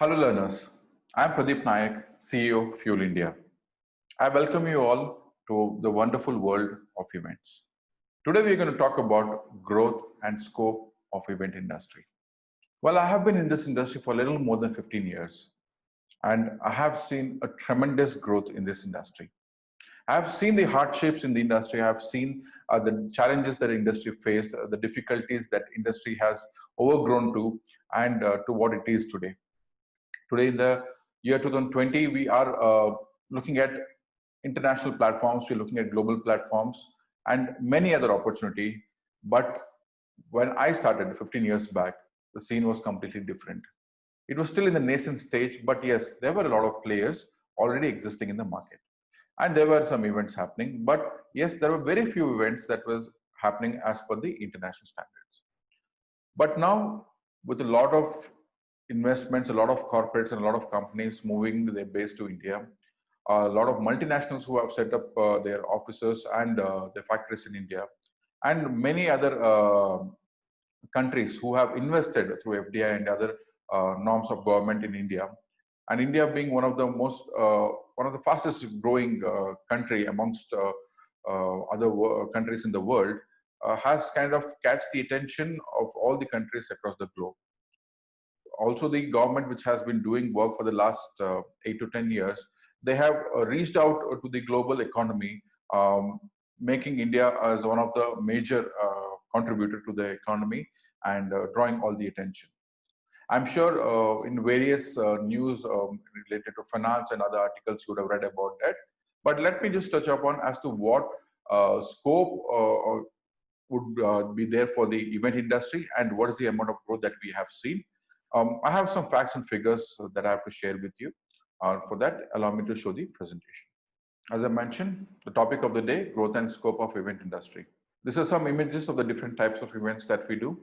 Hello learners, I am Pradeep Nayak, CEO of Fuel India. I welcome you all to the wonderful world of events. Today we are going to talk about growth and scope of event industry. Well, I have been in this industry for a little more than 15 years and I have seen a tremendous growth in this industry. I have seen the hardships in the industry. I have seen the challenges that industry faced, the difficulties that industry has overgrown to and to what it is today. Today, in the year 2020, we are looking at international platforms, we're looking at global platforms, and many other opportunity. But when I started 15 years back, the scene was completely different. It was still in the nascent stage, but yes, there were a lot of players already existing in the market, and there were some events happening. But yes, there were very few events that was happening as per the international standards. But now, with a lot of investments, a lot of corporates, and a lot of companies moving their base to India, a lot of multinationals who have set up their offices and their factories in India, and many other countries who have invested through FDI and other norms of government in India. And India being one of the fastest growing country amongst other countries in the world, has kind of catch the attention of all the countries across the globe. Also, the government, which has been doing work for the last 8 to 10 years, they have reached out to the global economy, making India as one of the major contributor to the economy and drawing all the attention. I'm sure in various news related to finance and other articles you would have read about that. But let me just touch upon as to what scope would be there for the event industry and what is the amount of growth that we have seen. I have some facts and figures that I have to share with you. For that, allow me to show the presentation. As I mentioned, the topic of the day, growth and scope of event industry. This are some images of the different types of events that we do.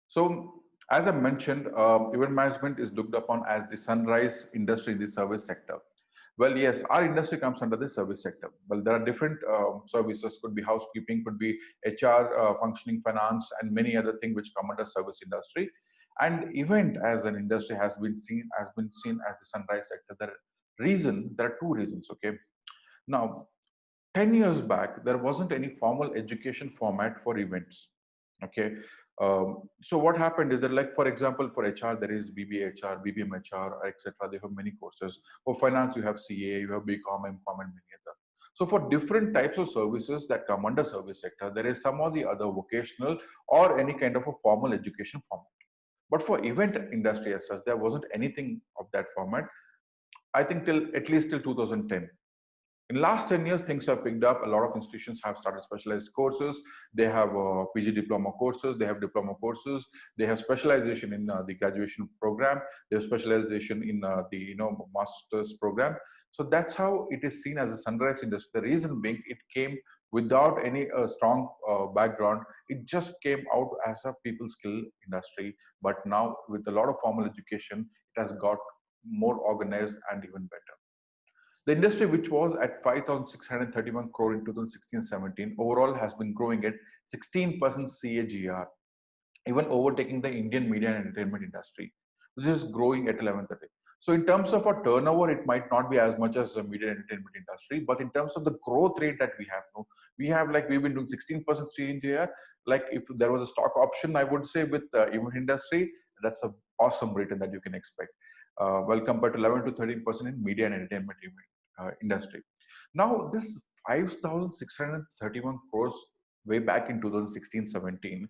So, as I mentioned, event management is looked upon as the sunrise industry in the service sector. Well, yes, our industry comes under the service sector. Well, there are different services, could be housekeeping, could be HR, functioning finance, and many other things which come under service industry. And event as an industry has been seen as the sunrise sector. There are two reasons. Okay, now 10 years back, there wasn't any formal education format for events. Okay. So what happened is that, like, for example, for HR, there is BBHR, BBMHR, etc. They have many courses. For finance, you have CA, you have BCom, MCom, and many other. So for different types of services that come under service sector, there is some or the other vocational or any kind of a formal education format. But for event industry as such, there wasn't anything of that format. I think till at least till 2010. In last 10 years, things have picked up. A lot of institutions have started specialized courses. They have PG diploma courses. They have diploma courses. They have specialization in the graduation program. They have specialization in the master's program. So that's how it is seen as a sunrise industry. The reason being, it came without any strong background. It just came out as a people skill industry. But now, with a lot of formal education, it has got more organized and even better. The industry, which was at 5,631 crore in 2016-17, overall has been growing at 16% CAGR, even overtaking the Indian media and entertainment industry, which is growing at 1130. So in terms of our turnover, it might not be as much as the media and entertainment industry, but in terms of the growth rate that we have now, we've been doing 16% CAGR. Like, if there was a stock option, I would say, with the event industry, that's an awesome return that you can expect. Well, compared to 11 to 13% in media and entertainment industry. Now, this 5,631 crores way back in 2016-17,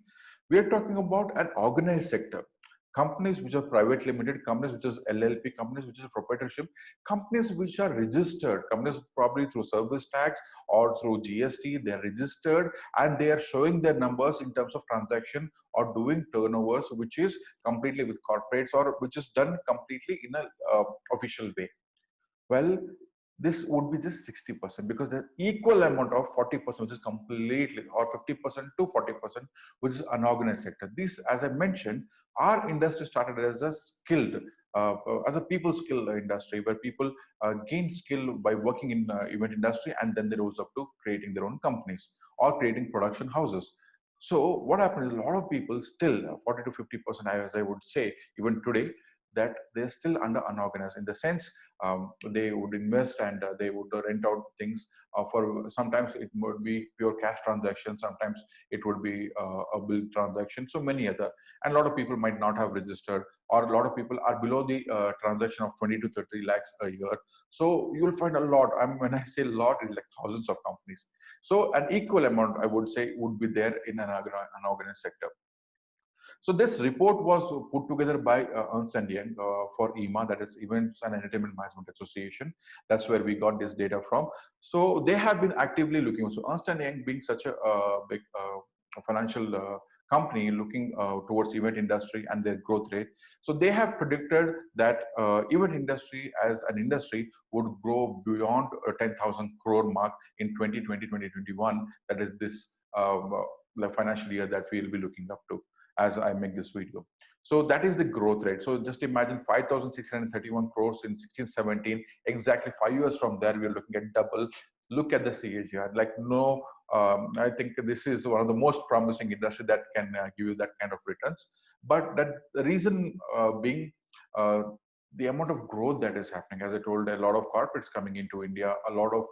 we are talking about an organized sector. Companies which are private limited, companies which is LLP, companies which is proprietorship, companies which are registered, companies probably through service tax or through GST, they are registered and they are showing their numbers in terms of transaction or doing turnovers, which is completely with corporates or which is done completely in a official way. Well, this would be just 60% because the equal amount of 40%, which is completely, or 50% to 40%, which is unorganized sector. This, as I mentioned, our industry started as a skilled, as a people skill industry where people gain skill by working in event industry, and then they rose up to creating their own companies or creating production houses. So what happened is a lot of people still 40 to 50%, as I would say, even today, that they're still under unorganized, in the sense they would invest and they would rent out things for, sometimes it would be pure cash transaction, sometimes it would be a bill transaction, so many other. And a lot of people might not have registered, or a lot of people are below the transaction of 20 to 30 lakhs a year. So you'll find a lot. I mean, when I say lot, it's like thousands of companies. So an equal amount, I would say, would be there in an unorganized sector. So this report was put together by Ernst and Young for EMA, that is Events and Entertainment Management Association. That's where we got this data from. So they have been actively looking. So Ernst and Young, being such a big financial company looking towards event industry and their growth rate, so they have predicted that event industry as an industry would grow beyond 10,000 crore mark in 2020 2021. That is this the financial year that we'll be looking up to as I make this video. So that is the growth rate. So just imagine 5,631 crores in 16-17. Exactly 5 years from there, we're looking at double. Look at the CAGR. Like no, I think this is one of the most promising industry that can give you that kind of returns. But that the reason being the amount of growth that is happening. As I told, a lot of corporates coming into India, a lot of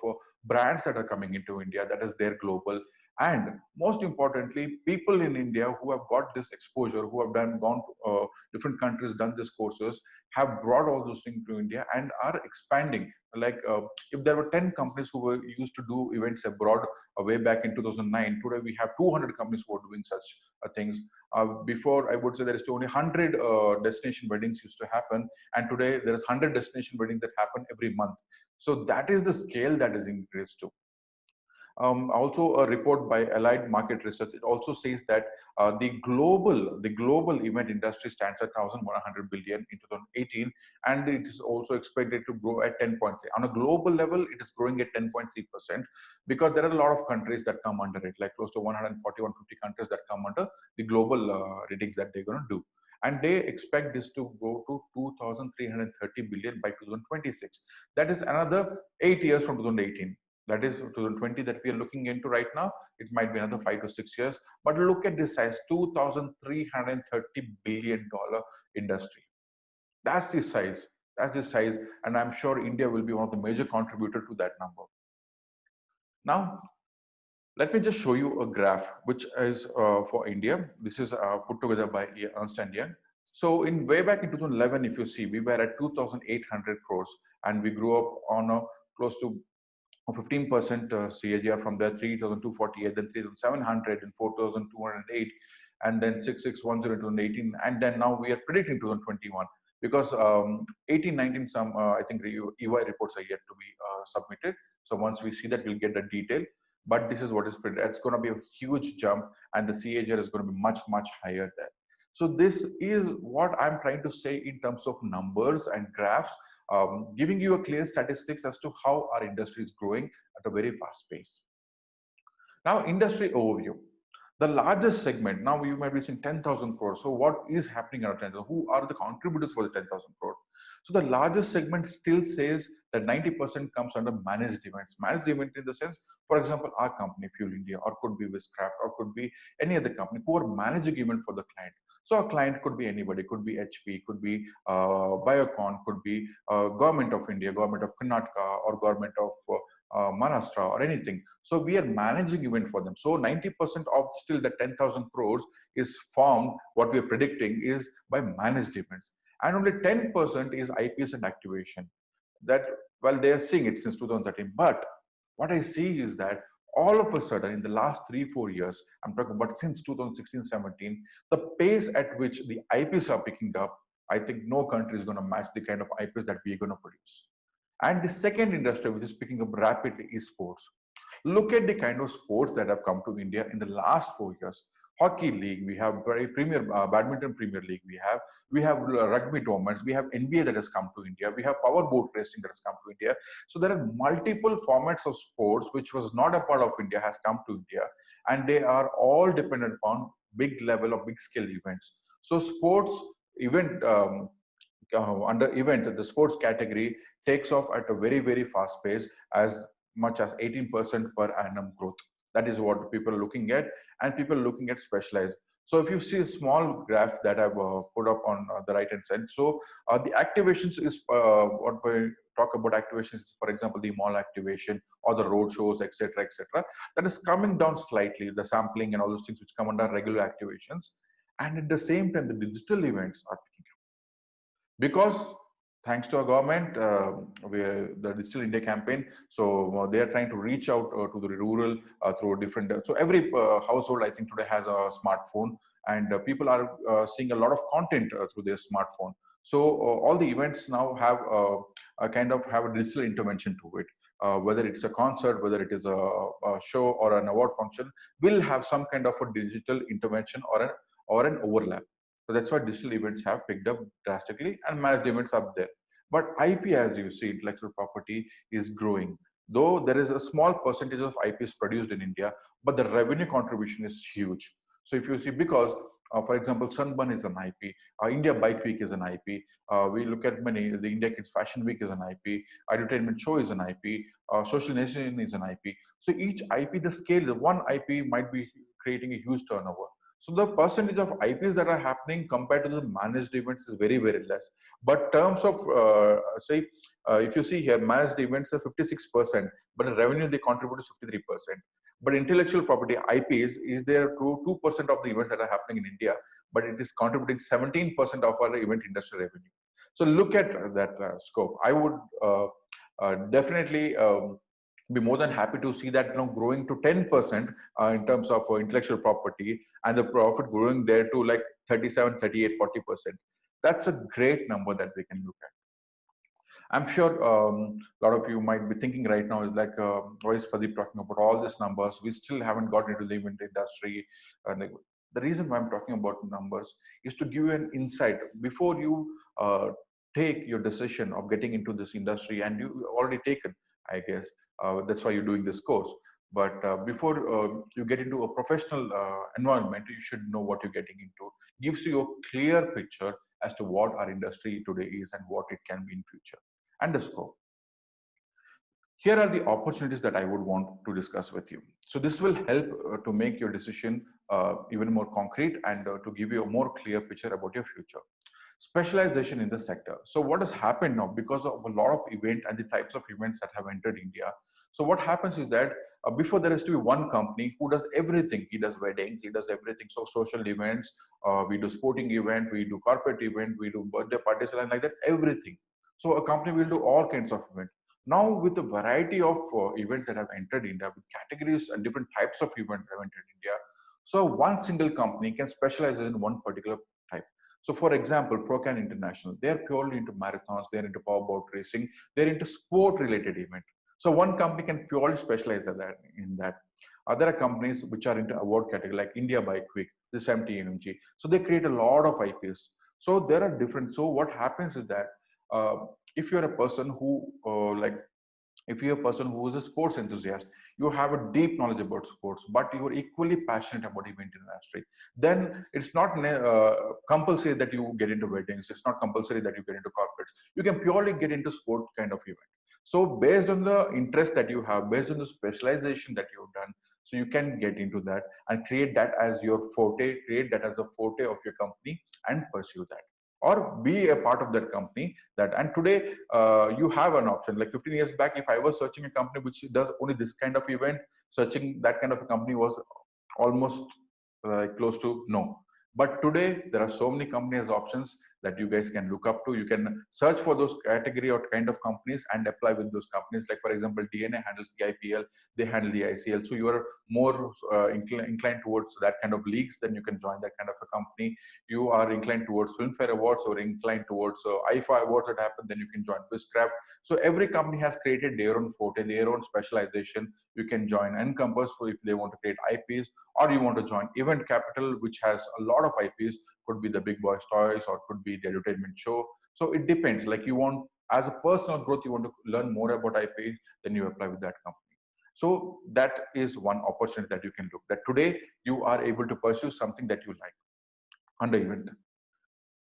brands that are coming into India, that is their global. And most importantly, people in India who have got this exposure, who have gone to different countries, done these courses, have brought all those things to India and are expanding. Like if there were 10 companies who were used to do events abroad way back in 2009, today we have 200 companies who are doing such things. Before, I would say there is only 100 destination weddings used to happen, and today there is 100 destination weddings that happen every month. So that is the scale that is increased to. Also, a report by Allied Market Research, it also says that the global event industry stands at 1,100 billion in 2018, and it is also expected to grow at 10.3. On a global level, it is growing at 10.3%, because there are a lot of countries that come under it, like close to 140, 150 countries that come under the global ratings that they're going to do. And they expect this to go to 2,330 billion by 2026. That is another 8 years from 2018. That is 2020 that we are looking into right now. It might be another 5 to 6 years. But look at this size, $2,330 billion industry. That's the size. That's the size. And I'm sure India will be one of the major contributor to that number. Now, let me just show you a graph, which is for India. This is put together by Ernst & Young. So in way back in 2011, if you see, we were at 2,800 crores, and we grew up on a close to 15% CAGR from there, 3,248, then 3,700, and 4,208, and then 6,610 in 2018, and then now we are predicting 2021, because 18, 19, some I think EY reports are yet to be submitted. So once we see that, we'll get the detail. But this is what is predicted. It's going to be a huge jump, and the CAGR is going to be much, much higher there. So this is what I'm trying to say in terms of numbers and graphs, giving you a clear statistics as to how our industry is growing at a very fast pace. Now, industry overview. The largest segment, now you might be saying 10,000 crores. So what is happening at 10,000? Who are the contributors for the 10,000 crore? So the largest segment still says that 90% comes under managed events. Managed event in the sense, for example, our company, Fuel India, or could be Wizcraft, or could be any other company who are managing event for the client. So a client could be anybody, could be HP, could be Biocon, could be Government of India, Government of Karnataka, or Government of Maharashtra, or anything. So we are managing event for them. So 90% of still the 10,000 crores is formed, what we are predicting is by managed events. And only 10% is IPS and activation. That, well, they are seeing it since 2013. But what I see is that all of a sudden, in the last 3-4 years, I'm talking about since 2016-17, the pace at which the IPs are picking up, I think no country is going to match the kind of IPs that we're going to produce. And the second industry, which is picking up rapidly, is sports. Look at the kind of sports that have come to India in the last 4 years. Hockey league, we have very premier badminton premier league, we have rugby tournaments, we have NBA that has come to India, we have power boat racing that has come to India. So there are multiple formats of sports which was not a part of India has come to India, and they are all dependent upon big level of big scale events. So sports event under event, the sports category takes off at a very, very fast pace, as much as 18% per annum growth. That is what people are looking at, and people are looking at specialized. So if you see a small graph that I've put up on the right hand side, so the activations is what we talk about activations, for example, the mall activation or the road shows, etc., etc. That is coming down slightly, the sampling and all those things which come under regular activations. And at the same time, the digital events are picking up because thanks to our government, the Digital India campaign, so they are trying to reach out to the rural through different. So every household, I think, today has a smartphone, and people are seeing a lot of content through their smartphone. So all the events now have a kind of have a digital intervention to it. Whether it's a concert, whether it is a show or an award function, will have some kind of a digital intervention or an overlap. So that's why digital events have picked up drastically and managed events up there. But IP, as you see, intellectual property is growing. Though there is a small percentage of IPs produced in India, but the revenue contribution is huge. So if you see, because for example, Sunburn is an IP, India Bike Week is an IP, we look at many, the India Kids Fashion Week is an IP, Entertainment Show is an IP, Social Nation is an IP. So each IP, the scale, the one IP might be creating a huge turnover. So the percentage of IPs that are happening compared to the managed events is very, very less. But terms of say, if you see here, managed events are 56%, but the revenue they contribute is 53%. But intellectual property IPs is there to 2% of the events that are happening in India, but it is contributing 17% of our event industry revenue. So look at that scope. I would definitely be more than happy to see that, you know, growing to 10% in terms of intellectual property, and the profit growing there to like 37, 38, 40%. That's a great number that we can look at. I'm sure a lot of you might be thinking right now is like, why is Pradeep talking about all these numbers? We still haven't got into the event industry. Like, the reason why I'm talking about numbers is to give you an insight before you take your decision of getting into this industry, and you already taken, I guess. That's why you're doing this course. But before you get into a professional environment, you should know what you're getting into. Gives you a clear picture as to what our industry today is and what it can be in future, and the scope. Here are the opportunities that I would want to discuss with you. So this will help to make your decision even more concrete, and to give you a more clear picture about your future. Specialization in the sector. So what has happened now, because of a lot of event and the types of events that have entered India, so what happens is that before, there has to be one company who does everything. He does weddings, he does everything. So social events, we do sporting event, we do corporate event, we do birthday parties, and like that, everything. So a company will do all kinds of events. Now, with the variety of events that have entered India, with categories and different types of events that have entered India, so one single company can specialize in one particular type. So, for example, Procan International, they are purely into marathons, they're into powerboat racing, they're into sport-related event. So, one company can purely specialize in that. There are companies which are into award category, like India Bike Week, this MTMG. So, they create a lot of IPs. So, there are different. So, what happens is that uh, if you're a person who if you're a person who is a sports enthusiast, you have a deep knowledge about sports, but you are equally passionate about event industry, then it's not compulsory that you get into weddings. It's not compulsory that you get into corporates. You can purely get into sport kind of event. So based on the interest that you have, based on the specialization that you've done, so you can get into that and create that as your forte, create that as a forte of your company, and pursue that, or be a part of that company. That, and today you have an option. Like 15 years back, if I was searching a company which does only this kind of event, searching that kind of a company was almost close to no. But today there are so many companies options that you guys can look up to. You can search for those category or kind of companies and apply with those companies. Like for example, DNA handles the IPL, they handle the ICL. So you are more inclined towards that kind of leagues, then you can join that kind of a company. You are inclined towards Filmfare Awards or inclined towards IFA Awards that happen, then you can join BizCraft. So every company has created their own forte, their own specialization. You can join Encompass if they want to create IPs, or you want to join Event Capital, which has a lot of IPs. Could be the Big Boys Toys, or could be the Entertainment Show. So it depends. Like you want, as a personal growth, you want to learn more about IPs, then you apply with that company. So that is one opportunity that you can look. That today you are able to pursue something that you like under event.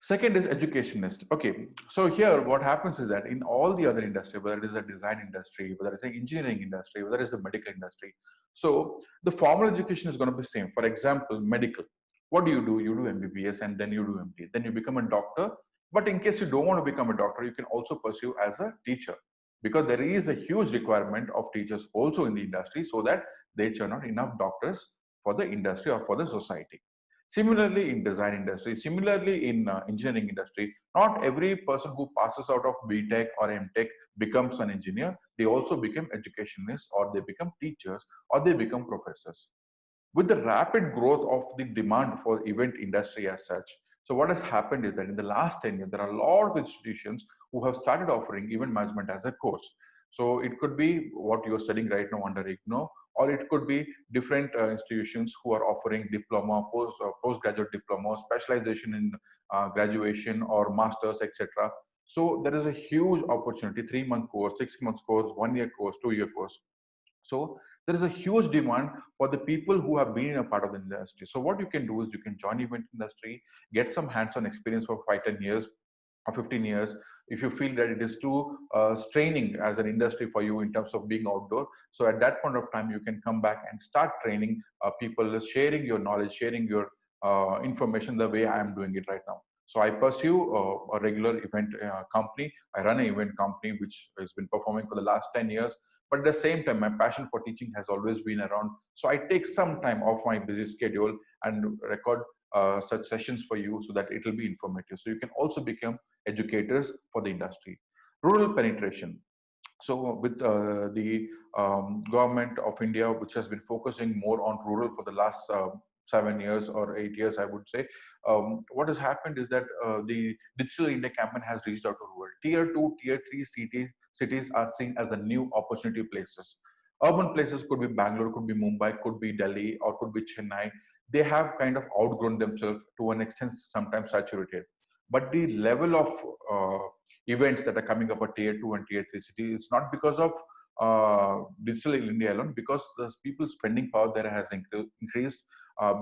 Second is educationist. Okay, so here what happens is that in all the other industry, whether it is a design industry, whether it's an engineering industry, whether it's a medical industry, so the formal education is going to be same. For example, medical. What do? You do MBBS and then you do MD. Then you become a doctor. But in case you don't want to become a doctor, you can also pursue as a teacher, because there is a huge requirement of teachers also in the industry, so that they churn out enough doctors for the industry or for the society. Similarly, in design industry, similarly in engineering industry, not every person who passes out of BTech or MTech becomes an engineer. They also become educationists, or they become teachers, or they become professors. With the rapid growth of the demand for event industry as such, so what has happened is that in the last 10 years, there are a lot of institutions who have started offering event management as a course. So it could be what you're studying right now under IGNO, or it could be different institutions who are offering diploma, postgraduate diploma, specialization in graduation or masters, etc. So there is a huge opportunity: 3-month course, 6 months course, 1 year course, 2 year course. So there is a huge demand for the people who have been a part of the industry. So what you can do is you can join event industry, get some hands-on experience for 5, 10 years or 15 years. If you feel that it is too straining as an industry for you in terms of being outdoor, so at that point of time you can come back and start training people, sharing your knowledge, sharing your information the way I am doing it right now. So I pursue a regular event company. I run an event company which has been performing for the last 10 years. But at the same time, my passion for teaching has always been around. So I take some time off my busy schedule and record such sessions for you, so that it will be informative. So you can also become educators for the industry. Rural penetration. So with the government of India, which has been focusing more on rural for the last 7 years or 8 years, I would say, what has happened is that the Digital India campaign has reached out to rural. Tier 2, Tier 3 cities are seen as the new opportunity places. Urban places could be Bangalore, could be Mumbai, could be Delhi, or could be Chennai. They have kind of outgrown themselves to an extent, sometimes saturated. But the level of events that are coming up at tier 2 and tier 3 cities, it's not because of digital India alone, because the people spending power there has increased.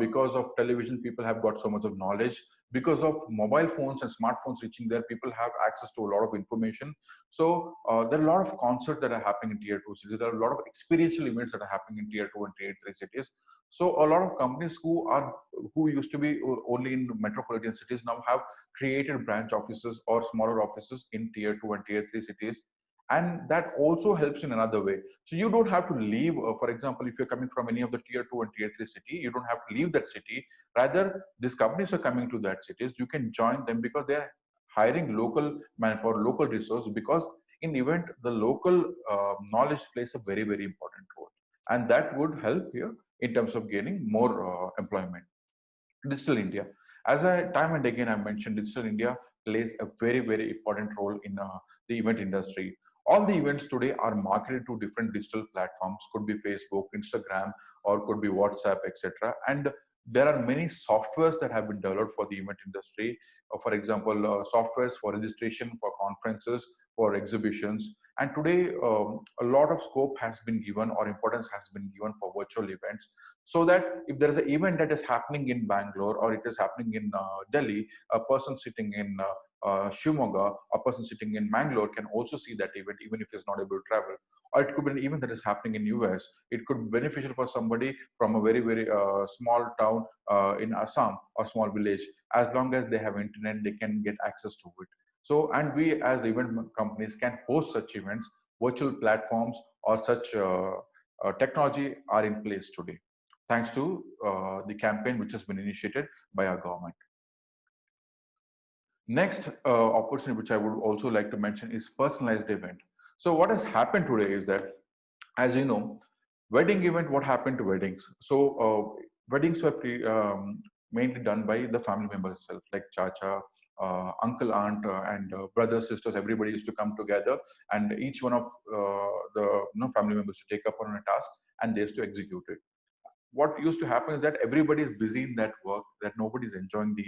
Because of television, people have got so much of knowledge. Because of mobile phones and smartphones reaching there, people have access to a lot of information. So there are a lot of concerts that are happening in tier 2 cities. There are a lot of experiential events that are happening in tier 2 and tier 3 cities. So a lot of companies who used to be only in metropolitan cities now have created branch offices or smaller offices in tier 2 and tier 3 cities. And that also helps in another way. So you don't have to leave, for example, if you're coming from any of the tier 2 and tier 3 city, you don't have to leave that city. Rather, these companies are coming to that cities. You can join them because they're hiring local manpower, local resource, because in event, the local knowledge plays a very, very important role. And that would help you in terms of gaining more employment. Digital India. As I time and again I mentioned, Digital India plays a very, very important role in the event industry. All the events today are marketed to different digital platforms, could be Facebook, Instagram, or could be WhatsApp, etc. And there are many softwares that have been developed for the event industry. For example, softwares for registration, for conferences, for exhibitions. And today, a lot of scope has been given, or importance has been given, for virtual events, so that if there is an event that is happening in Bangalore, or it is happening in Delhi, a person sitting in Shimoga, a person sitting in Mangalore can also see that event, even if he's not able to travel. Or it could be an event that is happening in US. It could be beneficial for somebody from a very, very small town in Assam, or small village. As long as they have internet, they can get access to it. So, and we as event companies can host such events. Virtual platforms or such technology are in place today, thanks to the campaign which has been initiated by our government. Next opportunity which I would also like to mention is personalized event. So what has happened today is that, as you know, wedding event, what happened to weddings? So weddings were mainly done by the family members itself, like chacha, uncle, aunt, and brothers, sisters. Everybody used to come together, and each one of the family members to take up on a task, and they used to execute it. What used to happen is that everybody is busy in that work, that nobody is enjoying the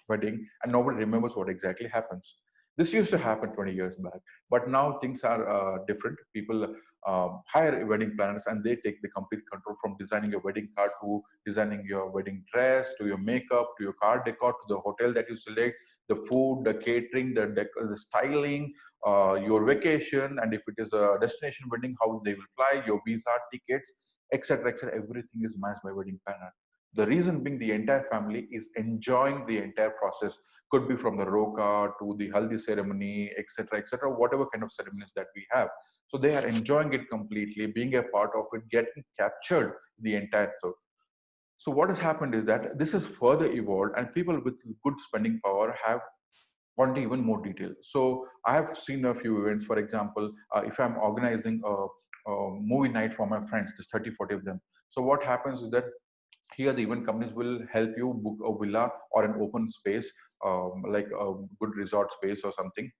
wedding, and nobody remembers what exactly happens. This used to happen 20 years back, but now things are different. People hire wedding planners, and they take the complete control, from designing your wedding card to designing your wedding dress, to your makeup, to your card decor, to the hotel that you select, the food, the catering, the styling, your vacation, and if it is a destination wedding, how they will fly, your visa tickets, etc., etc. Everything is managed by wedding planner. The reason being the entire family is enjoying the entire process. Could be from the roka to the haldi ceremony, etc., whatever kind of ceremonies that we have. So they are enjoying it completely, being a part of it, getting captured the entire. So what has happened is that this has further evolved, and people with good spending power have want even more detail. So I have seen a few events. For example, if I'm organizing a movie night for my friends, just 30, 40 of them. So what happens is that here the event companies will help you book a villa or an open space, like a good resort space or something.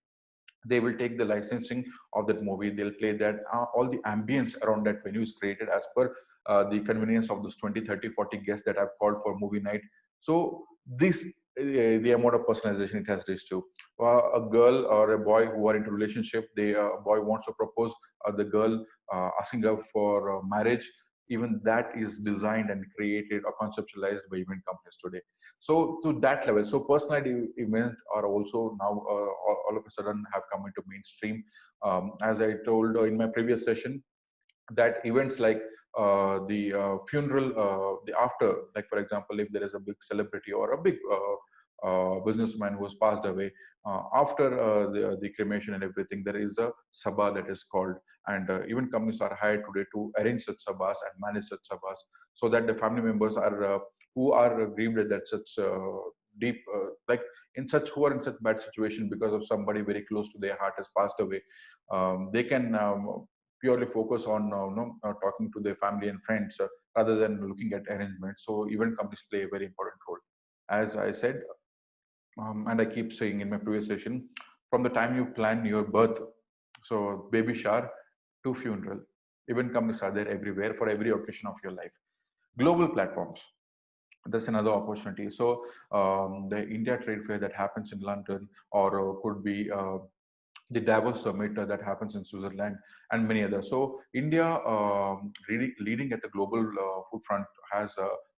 They will take the licensing of that movie. They'll play that. All the ambience around that venue is created as per the convenience of those 20, 30, 40 guests that have called for movie night. So this the amount of personalization it has reached to. A girl or a boy who are into relationship, the boy wants to propose the girl, asking her for marriage. Even that is designed and created or conceptualized by event companies today. So to that level, so personality events are also now all of a sudden have come into mainstream. As I told in my previous session, that events like the funeral, the after, like for example, if there is a big celebrity or a big businessman who has passed away, after the cremation and everything, there is a sabha that is called, and even companies are hired today to arrange such sabhas and manage such sabhas, so that the family members are who are grieved at that such deep, like in such who are in such bad situation because of somebody very close to their heart has passed away, they can purely focus on talking to their family and friends rather than looking at arrangements. So event companies play a very important role. As I said, and I keep saying in my previous session, from the time you plan your birth, so baby shower to funeral, event companies are there everywhere for every occasion of your life. Global platforms, that's another opportunity. So the India Trade Fair that happens in London, or could be the Davos Summit that happens in Switzerland, and many others. So India, really leading at the global food front, has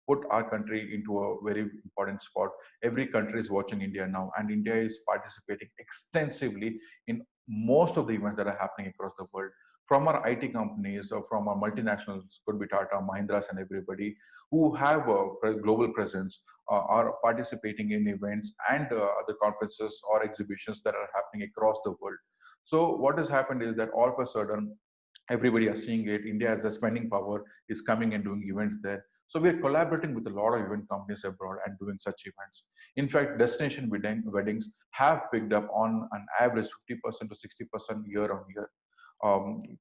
put our country into a very important spot. Every country is watching India now, and India is participating extensively in most of the events that are happening across the world. From our IT companies or from our multinationals, could be Tata, Mahindras, and everybody who have a global presence, are participating in events and other conferences or exhibitions that are happening across the world. So what has happened is that all of a sudden, everybody are seeing it. India has a spending power, is coming and doing events there. So we're collaborating with a lot of event companies abroad and doing such events. In fact, destination weddings have picked up on an average 50% to 60% year on year.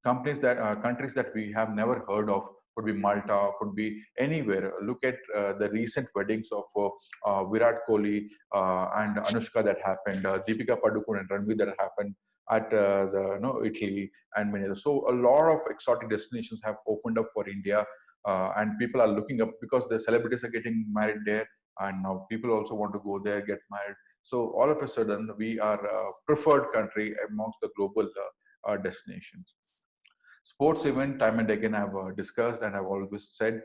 Companies that countries that we have never heard of, could be Malta, could be anywhere. Look at the recent weddings of Virat Kohli and Anushka that happened, Deepika Padukone and Ranveer that happened at the Italy, and many others. So a lot of exotic destinations have opened up for India, and people are looking up because the celebrities are getting married there, and now people also want to go there, get married. So all of a sudden, we are a preferred country amongst the global destinations. Sports event, time and again I've discussed, and I've always said,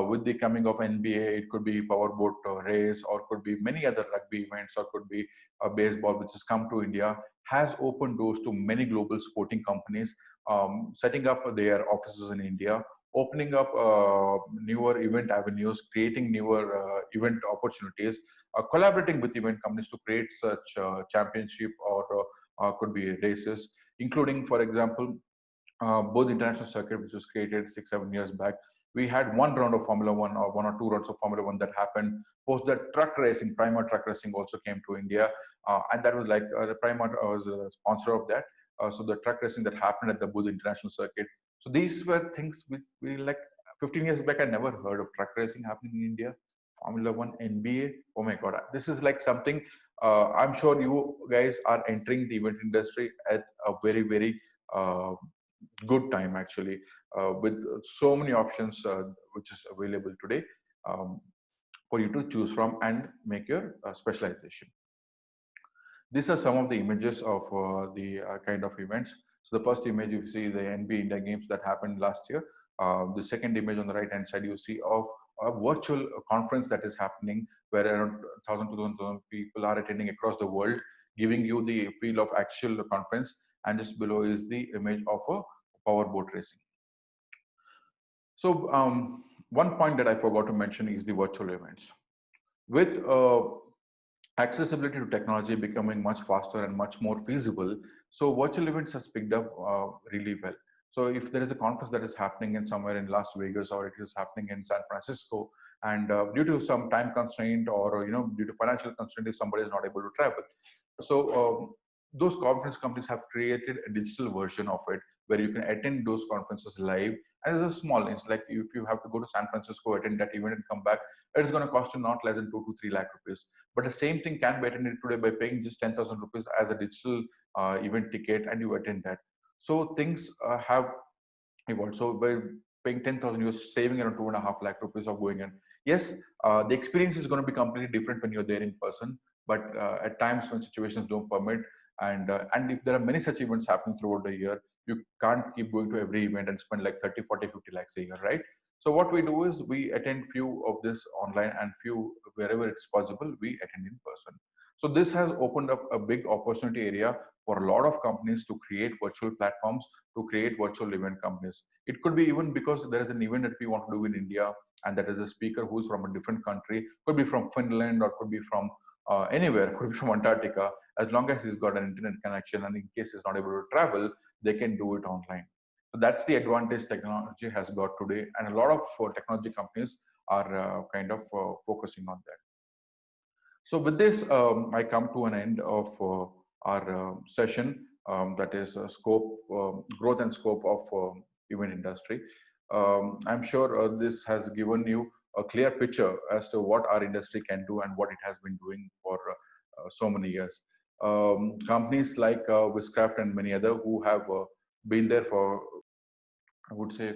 with the coming of NBA, it could be powerboat race, or could be many other rugby events, or could be baseball, which has come to India, has opened doors to many global sporting companies, setting up their offices in India, opening up newer event avenues, creating newer event opportunities, collaborating with event companies to create such championship or could be races, including, for example, both international circuit, which was created 6 7 years back. We had one round of Formula One, or one or two rounds of Formula One that happened. Post that, truck racing, Prima truck racing also came to India, and that was like the Prima was a sponsor of that. So the truck racing that happened at the Booth International Circuit. So these were things which we like 15 years back. I never heard of truck racing happening in India. Formula One, NBA. Oh my God, this is like something. I'm sure you guys are entering the event industry at a very, very good time actually, with so many options which is available today, um, for you to choose from and make your specialization. These are some of the images of the kind of events. So the first image you see the NBA India Games that happened last year. The second image on the right hand side you see of a virtual conference that is happening, where around 1,000 to 2,000 people are attending across the world, giving you the feel of actual conference. And just below is the image of a powerboat racing. So One point that I forgot to mention is the virtual events. With accessibility to technology becoming much faster and much more feasible, so virtual events has picked up really well. So if there is a conference that is happening in somewhere in Las Vegas, or it is happening in San Francisco, and due to some time constraint, or due to financial constraint, if somebody is not able to travel, so those conference companies have created a digital version of it where you can attend those conferences live. And it's a small, it's like if you have to go to San Francisco, attend that event and come back, it is going to cost you not less than 2 to 3 lakh rupees. But the same thing can be attended today by paying just 10,000 rupees as a digital event ticket, and you attend that. So things have evolved. So by paying 10,000, you're saving around 2.5 lakh rupees of going in. Yes, the experience is going to be completely different when you're there in person. But at times when situations don't permit, and if there are many such events happening throughout the year, you can't keep going to every event and spend like 30, 40, 50 lakhs a year, right? So what we do is we attend few of this online, and few wherever it's possible we attend in person. So this has opened up a big opportunity area for a lot of companies to create virtual platforms, to create virtual event companies. It could be even because there is an event that we want to do in India, and that is a speaker who's from a different country, could be from Finland, or could be from anywhere, could be from Antarctica. As long as he's got an internet connection, and in case he's not able to travel, they can do it online. So that's the advantage technology has got today, and a lot of technology companies are kind of focusing on that. So with this, I come to an end of our session, that is scope, growth and scope of event industry. I'm sure this has given you a clear picture as to what our industry can do and what it has been doing for so many years. Companies like Wishcraft and many other who have been there for, I would say,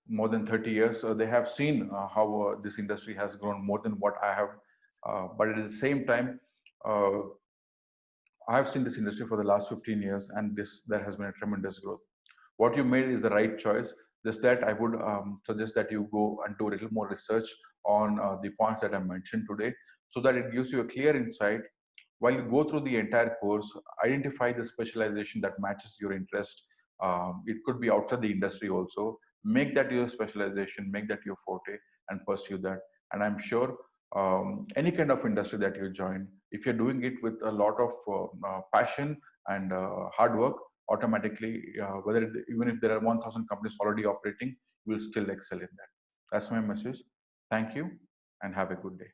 more than 30 years, they have seen how this industry has grown more than what I have. But at the same time, uh, I have seen this industry for the last 15 years, and this there has been a tremendous growth. What you made is the right choice. Just that I would suggest that you go and do a little more research on the points that I mentioned today, so that it gives you a clear insight. While you go through the entire course, identify the specialization that matches your interest. It could be outside the industry also. Make that your specialization, make that your forte, and pursue that. And I'm sure any kind of industry that you join, if you're doing it with a lot of passion and hard work, automatically, even if there are 1,000 companies already operating, you will still excel in that. That's my message. Thank you, and have a good day.